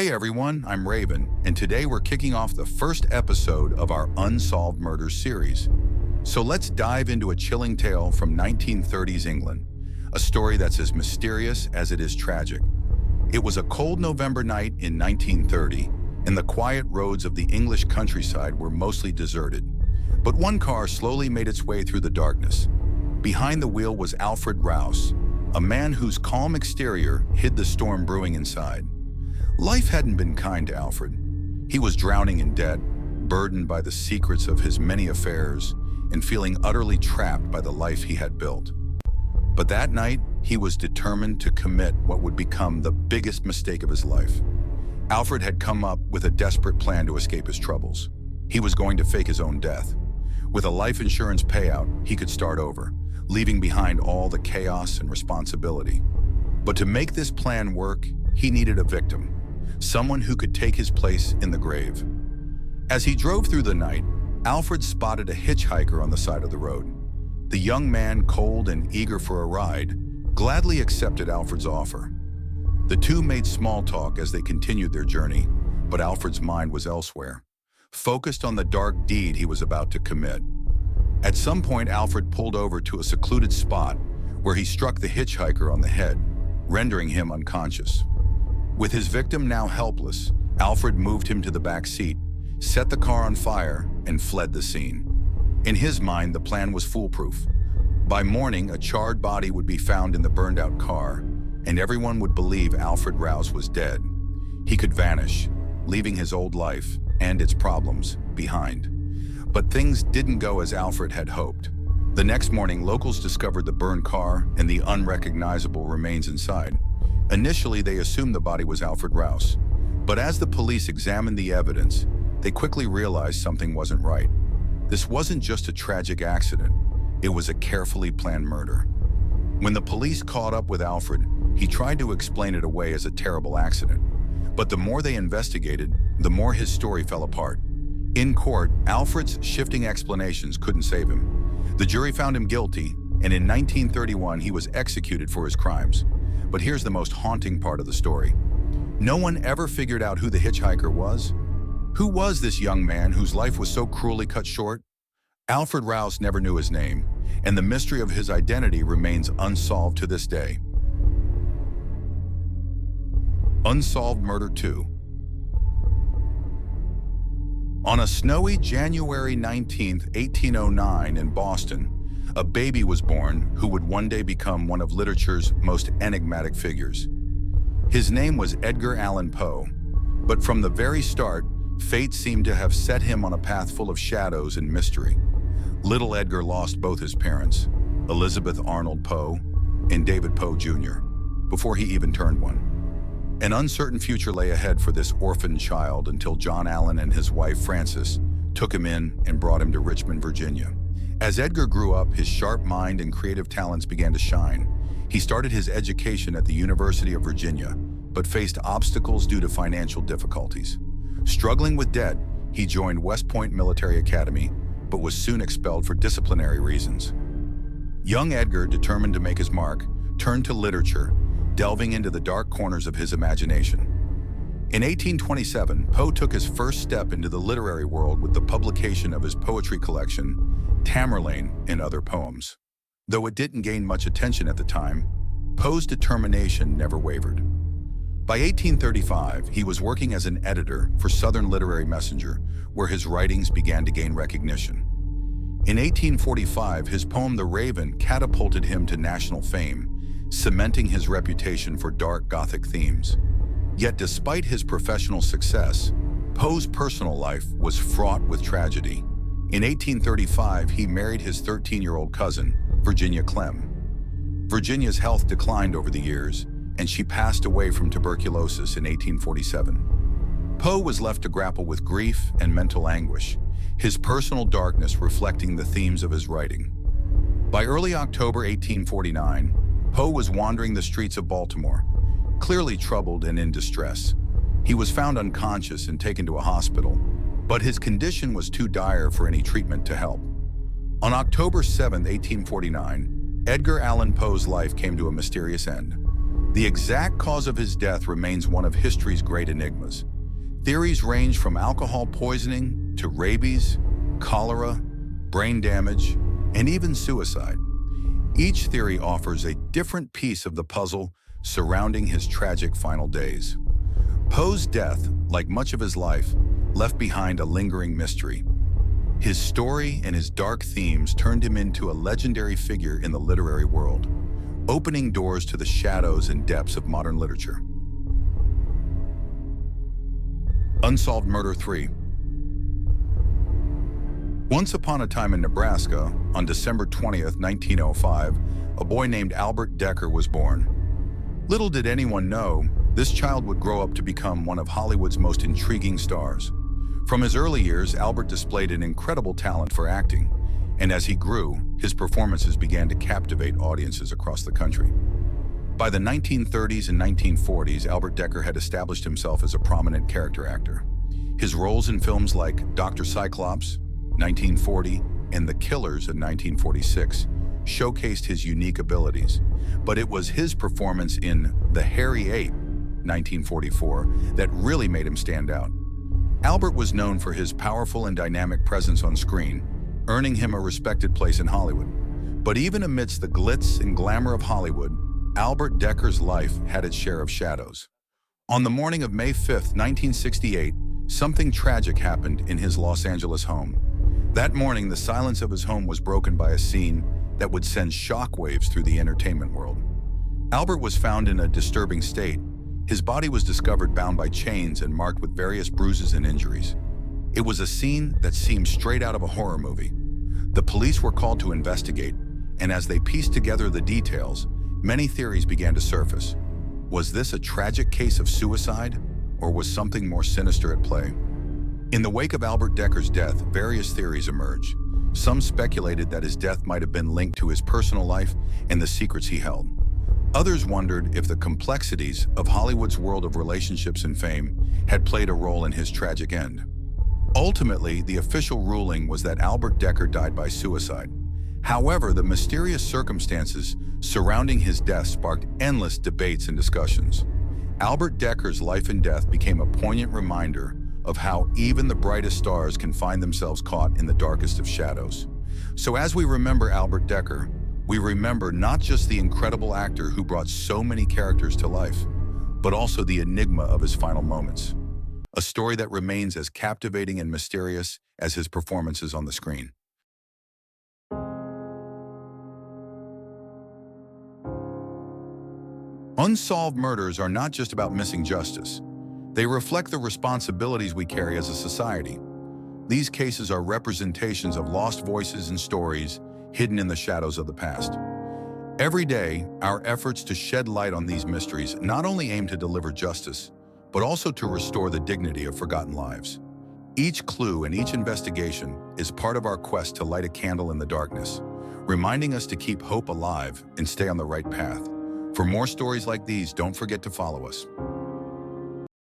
Hey everyone, I'm Raven, and today we're kicking off the first episode of our Unsolved Murders series. So let's dive into a chilling tale from 1930s England, a story that's as mysterious as it is tragic. It was a cold November night in 1930, and the quiet roads of the English countryside were mostly deserted. But one car slowly made its way through the darkness. Behind the wheel was Alfred Rouse, a man whose calm exterior hid the storm brewing inside. Life hadn't been kind to Alfred. He was drowning in debt, burdened by the secrets of his many affairs, and feeling utterly trapped by the life he had built. But that night, he was determined to commit what would become the biggest mistake of his life. Alfred had come up with a desperate plan to escape his troubles. He was going to fake his own death. With a life insurance payout, he could start over, leaving behind all the chaos and responsibility. But to make this plan work, he needed a victim. Someone who could take his place in the grave. As he drove through the night, Alfred spotted a hitchhiker on the side of the road. The young man, cold and eager for a ride, gladly accepted Alfred's offer. The two made small talk as they continued their journey, but Alfred's mind was elsewhere, focused on the dark deed he was about to commit. At some point, Alfred pulled over to a secluded spot where he struck the hitchhiker on the head, rendering him unconscious. With his victim now helpless, Alfred moved him to the back seat, set the car on fire, and fled the scene. In his mind, the plan was foolproof. By morning, a charred body would be found in the burned-out car, and everyone would believe Alfred Rouse was dead. He could vanish, leaving his old life and its problems behind. But things didn't go as Alfred had hoped. The next morning, locals discovered the burned car and the unrecognizable remains inside. Initially, they assumed the body was Alfred Rouse, but as the police examined the evidence, they quickly realized something wasn't right. This wasn't just a tragic accident, it was a carefully planned murder. When the police caught up with Alfred, he tried to explain it away as a terrible accident. But the more they investigated, the more his story fell apart. In court, Alfred's shifting explanations couldn't save him. The jury found him guilty, and in 1931 he was executed for his crimes. But here's the most haunting part of the story. No one ever figured out who the hitchhiker was. Who was this young man whose life was so cruelly cut short? Alfred Rouse never knew his name, and the mystery of his identity remains unsolved to this day. Unsolved Murder 2. On a snowy January 19, 1809 in Boston, a baby was born who would one day become one of literature's most enigmatic figures. His name was Edgar Allan Poe, but from the very start, fate seemed to have set him on a path full of shadows and mystery. Little Edgar lost both his parents, Elizabeth Arnold Poe and David Poe Jr., before he even turned one. An uncertain future lay ahead for this orphaned child until John Allan and his wife Frances took him in and brought him to Richmond, Virginia. As Edgar grew up, his sharp mind and creative talents began to shine. He started his education at the University of Virginia, but faced obstacles due to financial difficulties. Struggling with debt, he joined West Point Military Academy, but was soon expelled for disciplinary reasons. Young Edgar, determined to make his mark, turned to literature, delving into the dark corners of his imagination. In 1827, Poe took his first step into the literary world with the publication of his poetry collection, Tamerlane and Other Poems. Though it didn't gain much attention at the time, Poe's determination never wavered. By 1835, he was working as an editor for Southern Literary Messenger, where his writings began to gain recognition. In 1845, his poem The Raven catapulted him to national fame, cementing his reputation for dark Gothic themes. Yet despite his professional success, Poe's personal life was fraught with tragedy. In 1835, he married his 13-year-old cousin, Virginia Clem. Virginia's health declined over the years, and she passed away from tuberculosis in 1847. Poe was left to grapple with grief and mental anguish, his personal darkness reflecting the themes of his writing. By early October 1849, Poe was wandering the streets of Baltimore, clearly troubled and in distress. He was found unconscious and taken to a hospital, but his condition was too dire for any treatment to help. On October 7, 1849, Edgar Allan Poe's life came to a mysterious end. The exact cause of his death remains one of history's great enigmas. Theories range from alcohol poisoning to rabies, cholera, brain damage, and even suicide. Each theory offers a different piece of the puzzle surrounding his tragic final days. Poe's death, like much of his life, left behind a lingering mystery. His story and his dark themes turned him into a legendary figure in the literary world, opening doors to the shadows and depths of modern literature. Unsolved Murder 3. Once upon a time in Nebraska, on December 20th, 1905, a boy named Albert Decker was born. Little did anyone know, this child would grow up to become one of Hollywood's most intriguing stars. From his early years, Albert displayed an incredible talent for acting, and as he grew, his performances began to captivate audiences across the country. By the 1930s and 1940s, Albert Decker had established himself as a prominent character actor. His roles in films like Dr. Cyclops, 1940, and The Killers in 1946 showcased his unique abilities, but it was his performance in The Hairy Ape, 1944, that really made him stand out. Albert was known for his powerful and dynamic presence on screen, earning him a respected place in Hollywood. But even amidst the glitz and glamour of Hollywood, Albert Decker's life had its share of shadows. On the morning of May 5, 1968, something tragic happened in his Los Angeles home. That morning, the silence of his home was broken by a scene that would send shockwaves through the entertainment world. Albert was found in a disturbing state. His body was discovered bound by chains and marked with various bruises and injuries. It was a scene that seemed straight out of a horror movie. The police were called to investigate, and as they pieced together the details, many theories began to surface. Was this a tragic case of suicide, or was something more sinister at play? In the wake of Albert Decker's death, various theories emerged. Some speculated that his death might have been linked to his personal life and the secrets he held. Others wondered if the complexities of Hollywood's world of relationships and fame had played a role in his tragic end. Ultimately, the official ruling was that Albert Decker died by suicide. However, the mysterious circumstances surrounding his death sparked endless debates and discussions. Albert Decker's life and death became a poignant reminder of how even the brightest stars can find themselves caught in the darkest of shadows. So as we remember Albert Decker, we remember not just the incredible actor who brought so many characters to life, but also the enigma of his final moments. A story that remains as captivating and mysterious as his performances on the screen. Unsolved murders are not just about missing justice. They reflect the responsibilities we carry as a society. These cases are representations of lost voices and stories hidden in the shadows of the past. Every day, our efforts to shed light on these mysteries not only aim to deliver justice, but also to restore the dignity of forgotten lives. Each clue and each investigation is part of our quest to light a candle in the darkness, reminding us to keep hope alive and stay on the right path. For more stories like these, don't forget to follow us.